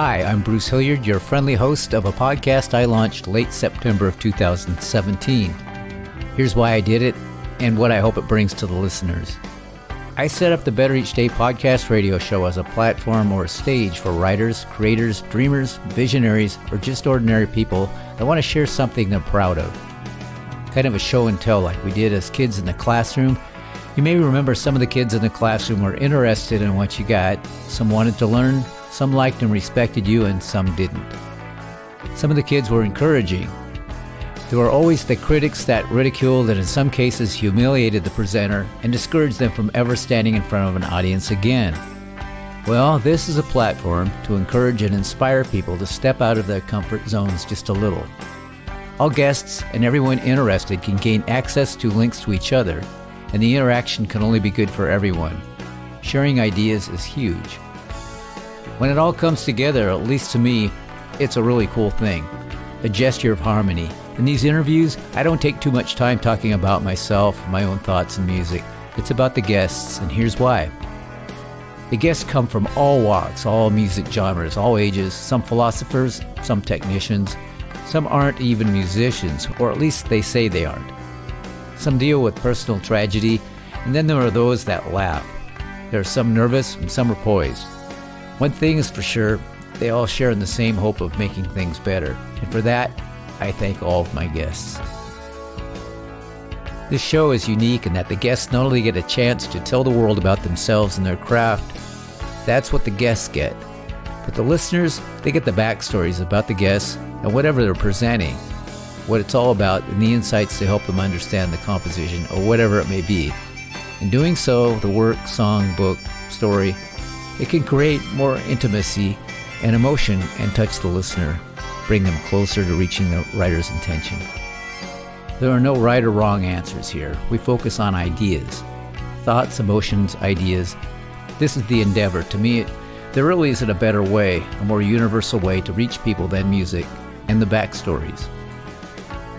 Hi, I'm Bruce Hilliard, your friendly host of a podcast I launched late September of 2017. Here's why I did it and what I hope it brings to the listeners. I set up the Better Each Day podcast radio show as a platform or a stage for writers, creators, dreamers, visionaries, or just ordinary people that want to share something they're proud of. Kind of a show and tell like we did as kids in the classroom. You may remember some of the kids in the classroom were interested in what you got. Some wanted to learn, some liked and respected you, and some didn't. Some of the kids were encouraging. There were always the critics that ridiculed and in some cases humiliated the presenter and discouraged them from ever standing in front of an audience again. Well, this is a platform to encourage and inspire people to step out of their comfort zones just a little. All guests and everyone interested can gain access to links to each other, and the interaction can only be good for everyone. Sharing ideas is huge. When it all comes together, at least to me, it's a really cool thing. A gesture of harmony. In these interviews, I don't take too much time talking about myself, my own thoughts and music. It's about the guests, and here's why. The guests come from all walks, all music genres, all ages, some philosophers, some technicians. Some aren't even musicians, or at least they say they aren't. Some deal with personal tragedy, and then there are those that laugh. There are some nervous and some are poised. One thing is for sure, they all share in the same hope of making things better, and for that, I thank all of my guests. This show is unique in that the guests not only get a chance to tell the world about themselves and their craft, that's what the guests get. But the listeners, they get the backstories about the guests and whatever they're presenting, what it's all about, and the insights to help them understand the composition or whatever it may be. In doing so, the work, song, book, story, it can create more intimacy and emotion and touch the listener, bring them closer to reaching the writer's intention. There are no right or wrong answers here. We focus on ideas, thoughts, emotions, ideas. This is the endeavor. To me, there really isn't a better way, a more universal way to reach people than music and the backstories.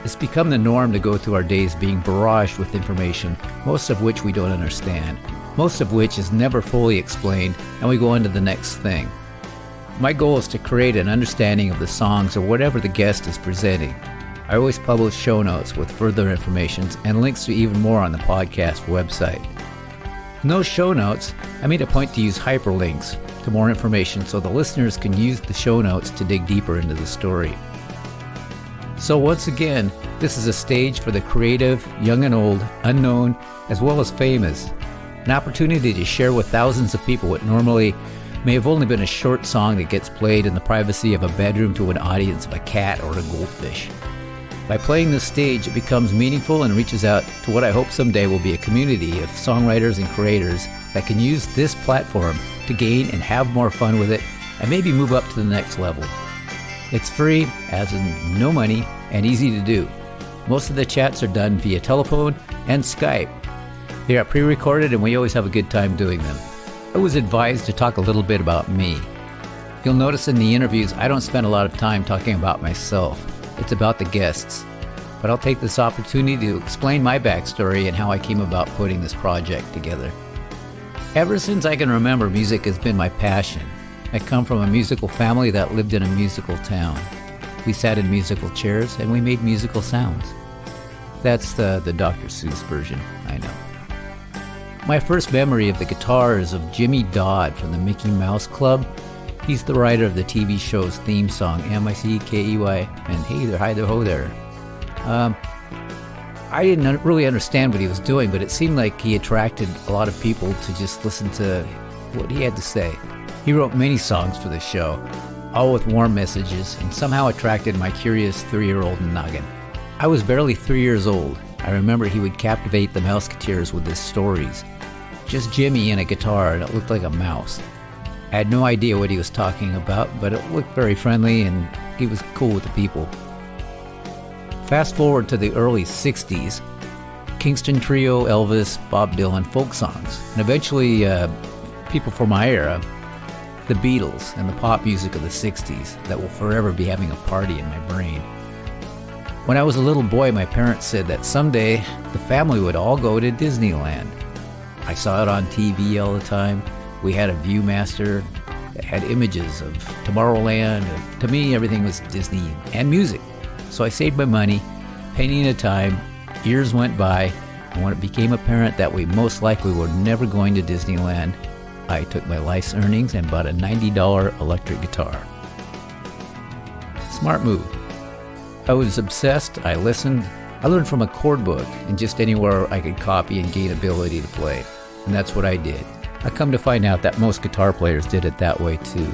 It's become the norm to go through our days being barraged with information, most of which we don't understand, most of which is never fully explained, and we go on to the next thing. My goal is to create an understanding of the songs or whatever the guest is presenting. I always publish show notes with further information and links to even more on the podcast website. In those show notes, I made a point to use hyperlinks to more information so the listeners can use the show notes to dig deeper into the story. So once again, this is a stage for the creative, young and old, unknown, as well as famous. An opportunity to share with thousands of people what normally may have only been a short song that gets played in the privacy of a bedroom to an audience of a cat or a goldfish. By playing this stage, it becomes meaningful and reaches out to what I hope someday will be a community of songwriters and creators that can use this platform to gain and have more fun with it and maybe move up to the next level. It's free, as in no money, and easy to do. Most of the chats are done via telephone and Skype. They are pre-recorded and we always have a good time doing them. I was advised to talk a little bit about me. You'll notice in the interviews I don't spend a lot of time talking about myself. It's about the guests. But I'll take this opportunity to explain my backstory and how I came about putting this project together. Ever since I can remember, music has been my passion. I come from a musical family that lived in a musical town. We sat in musical chairs and we made musical sounds. That's the Dr. Seuss version, I know. My first memory of the guitar is of Jimmy Dodd from the Mickey Mouse Club. He's the writer of the TV show's theme song, M-I-C-K-E-Y, and hey there, hi there, ho there. I didn't really understand what he was doing, but it seemed like he attracted a lot of people to just listen to what he had to say. He wrote many songs for the show, all with warm messages, and somehow attracted my curious 3-year-old noggin. I was barely 3 years old. I remember he would captivate the Mouseketeers with his stories. Just Jimmy and a guitar, and it looked like a mouse. I had no idea what he was talking about, but it looked very friendly and he was cool with the people. Fast forward to the early 60s, Kingston Trio, Elvis, Bob Dylan, folk songs, and eventually people from my era, the Beatles and the pop music of the 60s that will forever be having a party in my brain. When I was a little boy, my parents said that someday the family would all go to Disneyland. I saw it on TV all the time. We had a Viewmaster. It had images of Tomorrowland. To me, everything was Disney and music. So I saved my money, penny at a time. Years went by, and when it became apparent that we most likely were never going to Disneyland, I took my life's earnings and bought a $90 electric guitar. Smart move. I was obsessed. I listened. I learned from a chord book and just anywhere I could copy and gain ability to play. And that's what I did. I come to find out that most guitar players did it that way too.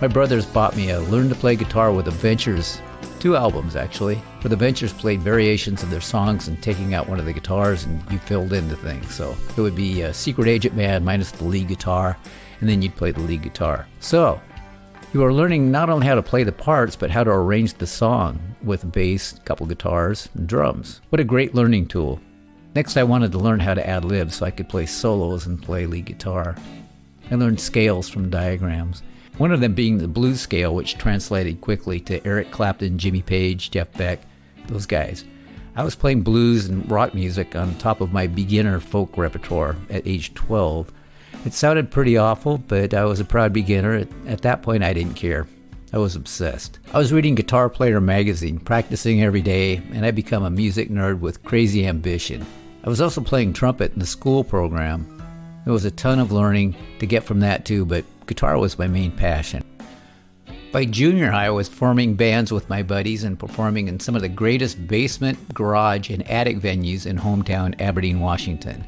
My brothers bought me a Learn to Play Guitar with Adventures, 2 albums actually, where the Ventures played variations of their songs and taking out one of the guitars and you filled in the thing. So it would be a Secret Agent Man minus the lead guitar, and then you'd play the lead guitar. So you are learning not only how to play the parts, but how to arrange the song with bass, a couple guitars, and drums. What a great learning tool. Next, I wanted to learn how to ad-lib so I could play solos and play lead guitar. I learned scales from diagrams. One of them being the blues scale, which translated quickly to Eric Clapton, Jimmy Page, Jeff Beck, those guys. I was playing blues and rock music on top of my beginner folk repertoire at age 12. It sounded pretty awful, but I was a proud beginner. At that point, I didn't care. I was obsessed. I was reading Guitar Player magazine, practicing every day, and I become a music nerd with crazy ambition. I was also playing trumpet in the school program. There was a ton of learning to get from that too, but guitar was my main passion. By junior high, I was forming bands with my buddies and performing in some of the greatest basement, garage, and attic venues in hometown Aberdeen, Washington.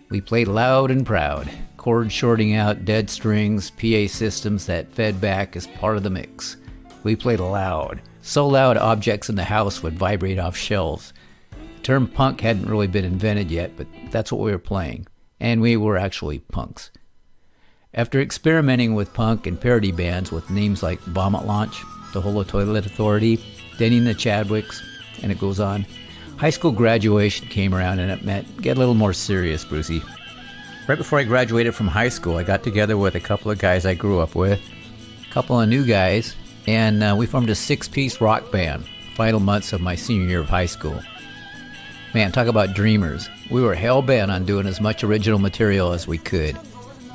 We played loud and proud, chords shorting out, dead strings, PA systems that fed back as part of the mix. We played loud, so loud objects in the house would vibrate off shelves. The term punk hadn't really been invented yet, but that's what we were playing. And we were actually punks. After experimenting with punk and parody bands with names like Vomit Launch, the Holo Toilet Authority, Denny and the Chadwicks, and it goes on, high school graduation came around and it meant get a little more serious, Brucey. Right before I graduated from high school, I got together with a couple of guys I grew up with, a couple of new guys, and we formed a 6-piece rock band, final months of my senior year of high school. Man, talk about dreamers. We were hell-bent on doing as much original material as we could.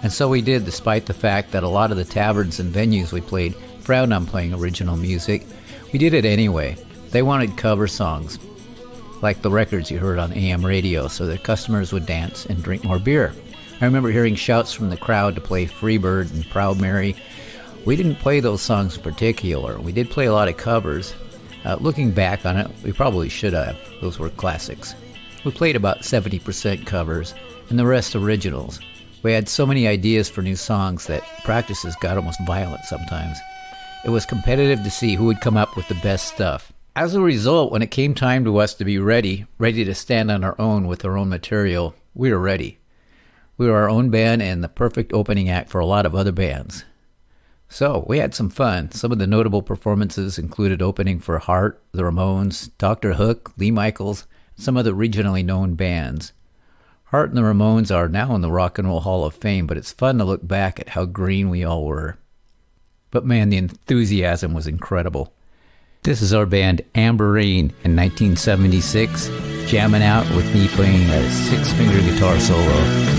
And so we did, despite the fact that a lot of the taverns and venues we played frowned on playing original music. We did it anyway. They wanted cover songs, like the records you heard on AM radio, so their customers would dance and drink more beer. I remember hearing shouts from the crowd to play Freebird and Proud Mary. We didn't play those songs in particular. We did play a lot of covers. Looking back on it, we probably should have. Those were classics. We played about 70% covers, and the rest originals. We had so many ideas for new songs that practices got almost violent sometimes. It was competitive to see who would come up with the best stuff. As a result, when it came time to us to be ready to stand on our own with our own material, we were ready. We were our own band and the perfect opening act for a lot of other bands. So, we had some fun. Some of the notable performances included opening for Heart, the Ramones, Dr. Hook, Lee Michaels, and some other regionally known bands. Heart and the Ramones are now in the Rock and Roll Hall of Fame, but it's fun to look back at how green we all were. But man, the enthusiasm was incredible. This is our band Amber Rain in 1976, jamming out with me playing a 6-finger guitar solo.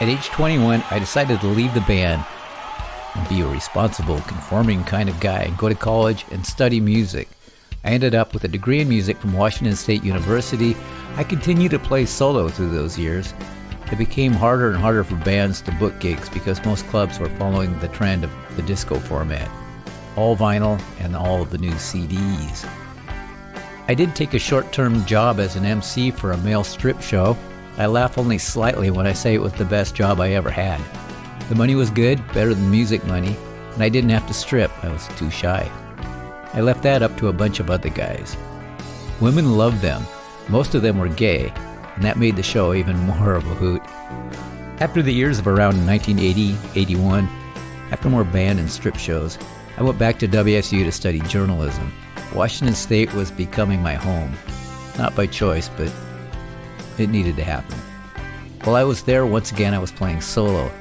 At age 21, I decided to leave the band and be a responsible, conforming kind of guy and go to college and study music. I ended up with a degree in music from Washington State University. I continued to play solo through those years. It became harder and harder for bands to book gigs because most clubs were following the trend of the disco format. All vinyl and all of the new CDs. I did take a short-term job as an MC for a male strip show. I laugh only slightly when I say it was the best job I ever had. The money was good, better than music money, and I didn't have to strip. I was too shy. I left that up to a bunch of other guys. Women loved them. Most of them were gay, and that made the show even more of a hoot. After the years of around 1980, 81, after more band and strip shows, I went back to WSU to study journalism. Washington State was becoming my home. Not by choice, but it needed to happen. While I was there, once again I was playing solo.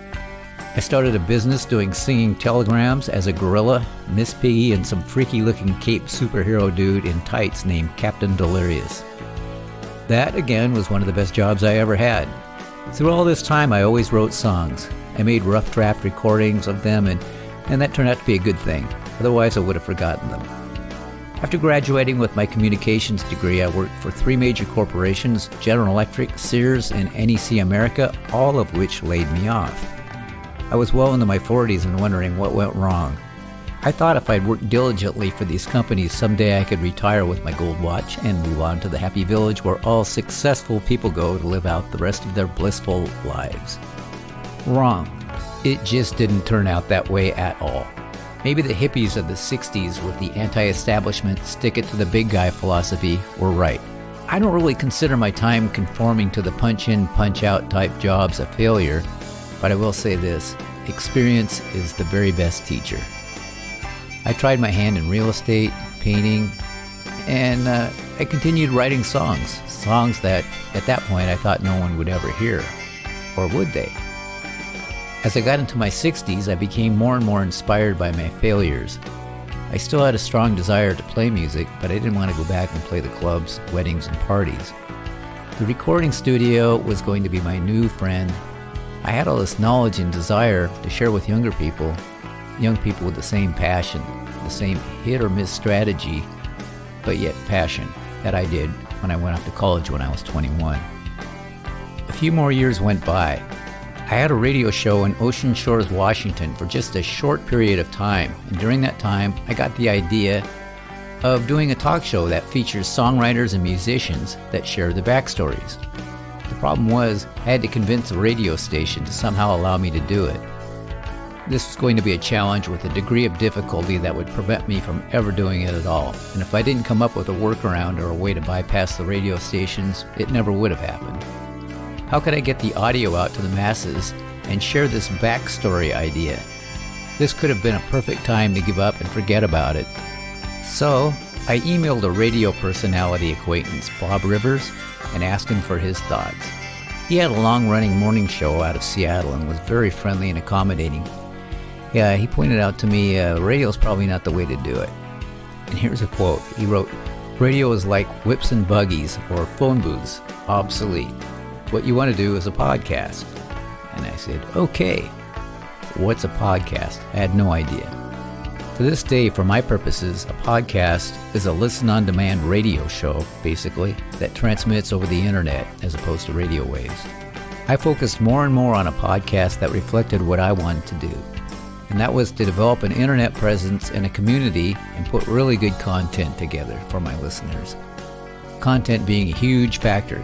I started a business doing singing telegrams as a gorilla, Miss Piggy, and some freaky-looking cape superhero dude in tights named Captain Delirious. That, again, was one of the best jobs I ever had. Through all this time, I always wrote songs. I made rough draft recordings of them, and that turned out to be a good thing. Otherwise, I would have forgotten them. After graduating with my communications degree, I worked for 3 major corporations, General Electric, Sears, and NEC America, all of which laid me off. I was well into my 40s and wondering what went wrong. I thought if I'd worked diligently for these companies, someday I could retire with my gold watch and move on to the happy village where all successful people go to live out the rest of their blissful lives. Wrong. It just didn't turn out that way at all. Maybe the hippies of the 60s with the anti-establishment, stick-it-to-the-big guy philosophy were right. I don't really consider my time conforming to the punch-in, punch-out type jobs a failure, but I will say this, experience is the very best teacher. I tried my hand in real estate, painting, and I continued writing songs that at that point I thought no one would ever hear, or would they? As I got into my 60s, I became more and more inspired by my failures. I still had a strong desire to play music, but I didn't want to go back and play the clubs, weddings, and parties. The recording studio was going to be my new friend. I had all this knowledge and desire to share with young people with the same passion, the same hit or miss strategy, but yet passion that I did when I went off to college when I was 21. A few more years went by. I had a radio show in Ocean Shores, Washington for just a short period of time, and during that time I got the idea of doing a talk show that features songwriters and musicians that share their backstories. The problem was, I had to convince a radio station to somehow allow me to do it. This was going to be a challenge with a degree of difficulty that would prevent me from ever doing it at all. And if I didn't come up with a workaround or a way to bypass the radio stations, it never would have happened. How could I get the audio out to the masses and share this backstory idea? This could have been a perfect time to give up and forget about it. So, I emailed a radio personality acquaintance, Bob Rivers, and asked him for his thoughts. He had a long-running morning show out of Seattle and was very friendly and accommodating. Yeah, he pointed out to me, radio's probably not the way to do it. And here's a quote. He wrote, "Radio is like whips and buggies or phone booths, obsolete. What you want to do is a podcast." And I said, okay. What's a podcast? I had no idea. To this day, for my purposes, a podcast is a listen-on-demand radio show, basically, that transmits over the internet as opposed to radio waves. I focused more and more on a podcast that reflected what I wanted to do, and that was to develop an internet presence and a community and put really good content together for my listeners. Content being a huge factor.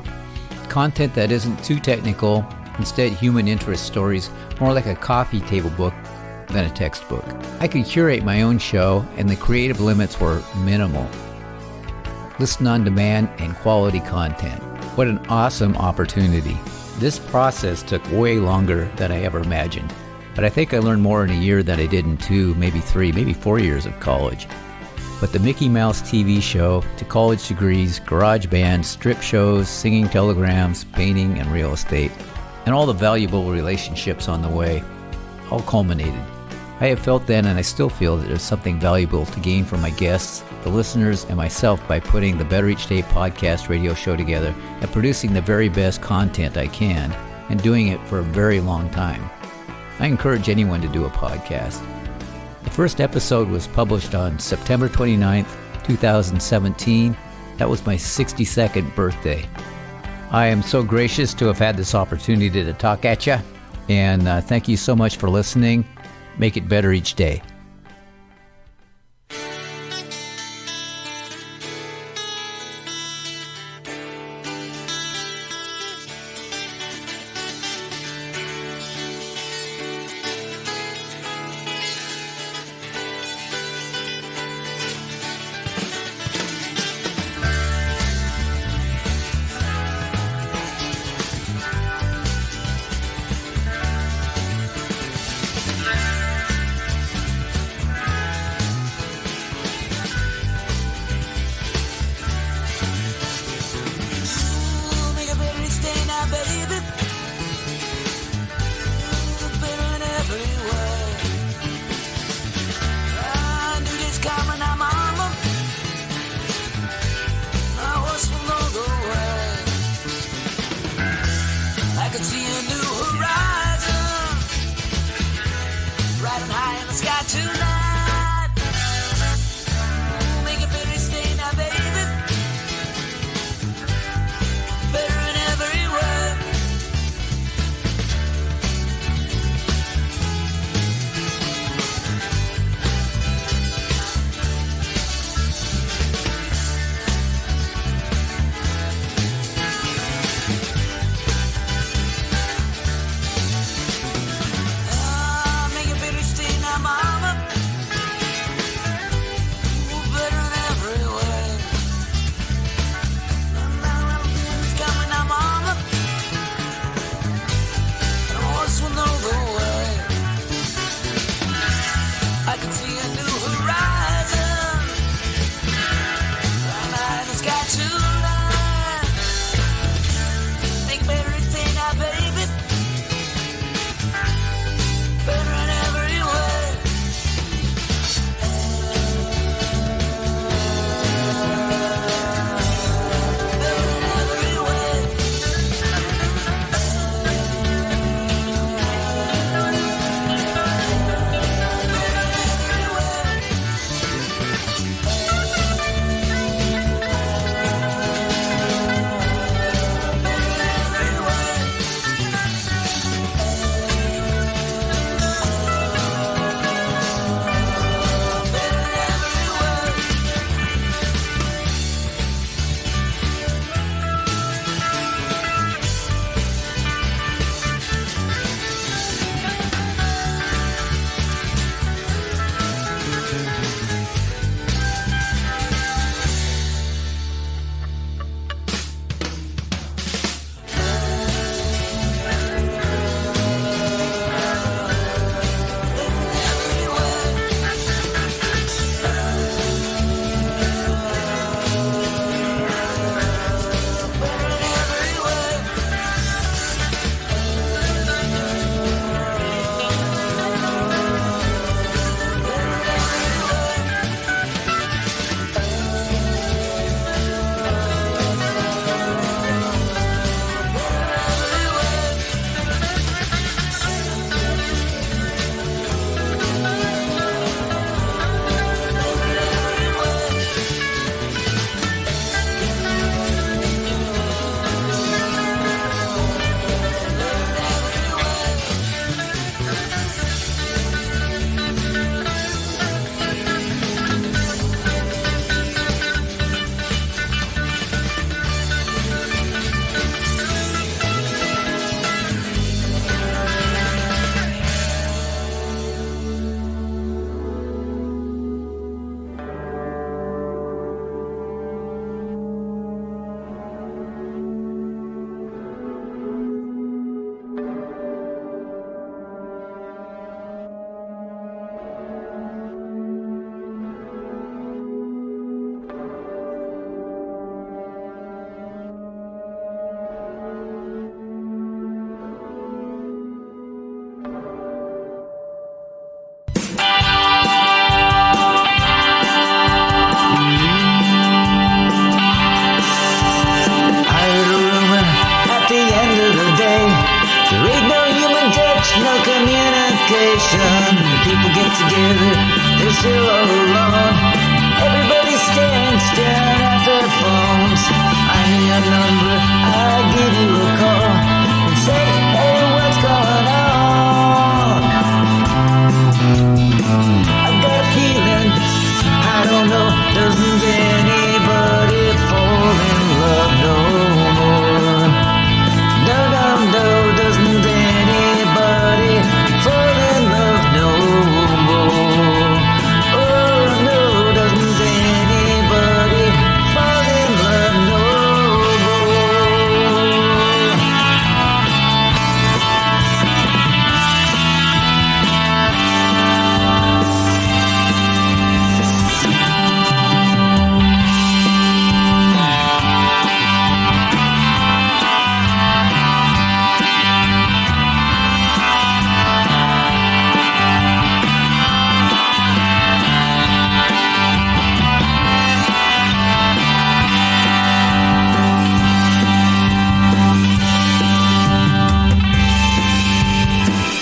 Content that isn't too technical, instead human interest stories, more like a coffee table book than a textbook. I could curate my own show, and the creative limits were minimal. Listen on demand and quality content. What an awesome opportunity. This process took way longer than I ever imagined, but I think I learned more in a year than I did in 2, maybe 3, maybe 4 years of college. But the Mickey Mouse TV show, to college degrees, garage bands, strip shows, singing telegrams, painting, and real estate, and all the valuable relationships on the way, all culminated. I have felt then, and I still feel, that there's something valuable to gain from my guests, the listeners, and myself by putting the Better Each Day podcast radio show together and producing the very best content I can and doing it for a very long time. I encourage anyone to do a podcast. The first episode was published on September 29th, 2017. That was my 62nd birthday. I am so gracious to have had this opportunity to talk at you, and thank you so much for listening. Make it better each day. I could see a new horizon, riding high in the sky tonight. Make a better stay now, baby. Better in every way. No communication. People get together, they're still all alone. Everybody's staring at their phones. I need your number, I'll give you a call and say, hey, what's going on? I've got a feeling, I don't know, doesn't anybody fall in love no more? No, no, no, doesn't anybody fall in love no more? Oh no, doesn't anybody fall in love no more?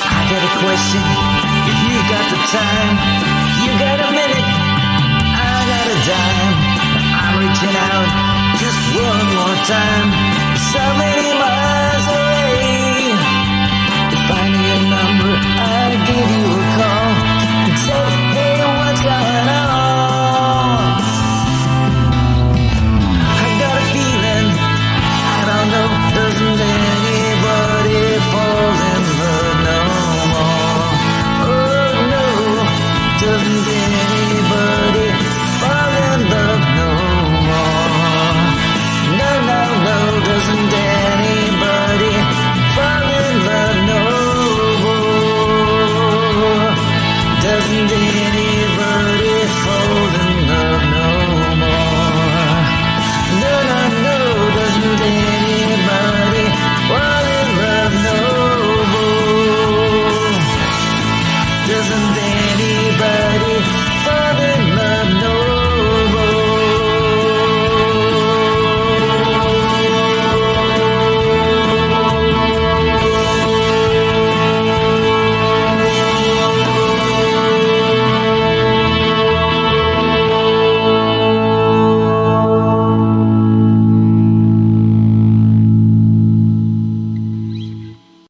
I got a question, if you got the time, you got a minute, I got a dime. I'm reaching out just one more time. So many miles